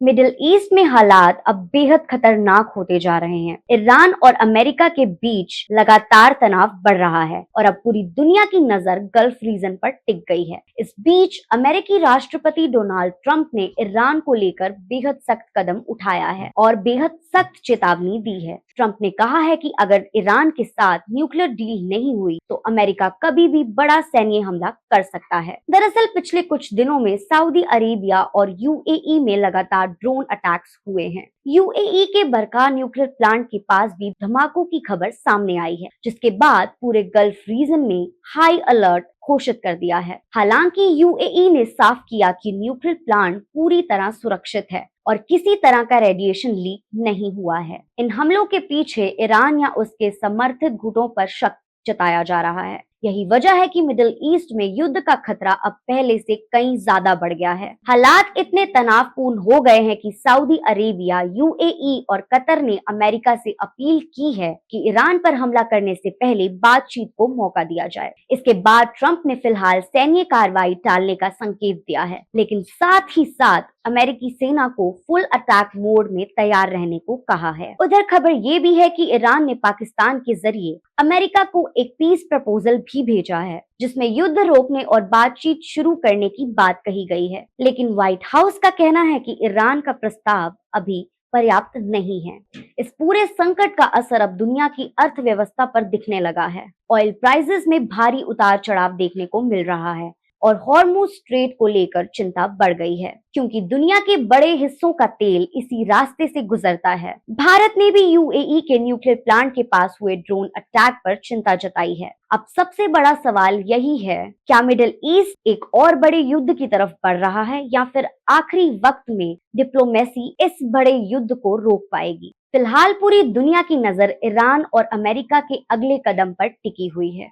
Middle east में हालात अब बेहद खतरनाक होते जा रहे हैं। ईरान और अमेरिका के बीच लगातार तनाव बढ़ रहा है और अब पूरी दुनिया की नजर गल्फ रीजन पर टिक गई है। इस बीच अमेरिकी राष्ट्रपति डोनाल्ड ट्रंप ने ईरान को लेकर बेहद सख्त कदम उठाया है और बेहद सख्त चेतावनी दी है। ट्रंप ने कहा है कि अगर ईरान के साथ न्यूक्लियर डील नहीं हुई तो अमेरिका कभी भी बड़ा सैन्य हमला कर सकता है। दरअसल पिछले कुछ दिनों में सऊदी अरेबिया और यूएई में लगातार ड्रोन अटैक्स हुए हैं। यूएई के बरका न्यूक्लियर प्लांट के पास भी धमाकों की खबर सामने आई है, जिसके बाद पूरे गल्फ रीजन में हाई अलर्ट घोषित कर दिया है। हालांकि यूएई ने साफ किया कि न्यूक्लियर प्लांट पूरी तरह सुरक्षित है और किसी तरह का रेडिएशन लीक नहीं हुआ है। इन हमलों के पीछे ईरान या उसके समर्थित गुटों पर शक जताया जा रहा है। यही वजह है कि मिडिल ईस्ट में युद्ध का खतरा अब पहले से कहीं ज्यादा बढ़ गया है। हालात इतने तनावपूर्ण हो गए हैं कि सऊदी अरेबिया, यूएई और कतर ने अमेरिका से अपील की है कि ईरान पर हमला करने से पहले बातचीत को मौका दिया जाए। इसके बाद ट्रंप ने फिलहाल सैन्य कार्रवाई टालने का संकेत दिया है, लेकिन साथ ही साथ अमेरिकी सेना को फुल अटैक मोड में तैयार रहने को कहा है। उधर खबर ये भी है कि ईरान ने पाकिस्तान के जरिए अमेरिका को एक पीस प्रपोजल भी भेजा है, जिसमें युद्ध रोकने और बातचीत शुरू करने की बात कही गई है। लेकिन व्हाइट हाउस का कहना है कि ईरान का प्रस्ताव अभी पर्याप्त नहीं है। इस पूरे संकट का असर अब दुनिया की अर्थव्यवस्था पर दिखने लगा है। ऑयल प्राइसेस में भारी उतार चढ़ाव देखने को मिल रहा है और हॉर्मुज स्ट्रेट को लेकर चिंता बढ़ गई है, क्योंकि दुनिया के बड़े हिस्सों का तेल इसी रास्ते से गुजरता है। भारत ने भी यूएई के न्यूक्लियर प्लांट के पास हुए ड्रोन अटैक पर चिंता जताई है। अब सबसे बड़ा सवाल यही है, क्या मिडिल ईस्ट एक और बड़े युद्ध की तरफ बढ़ रहा है या फिर आखिरी वक्त में डिप्लोमेसी इस बड़े युद्ध को रोक पाएगी। फिलहाल पूरी दुनिया की नजर ईरान और अमेरिका के अगले कदम पर टिकी हुई है।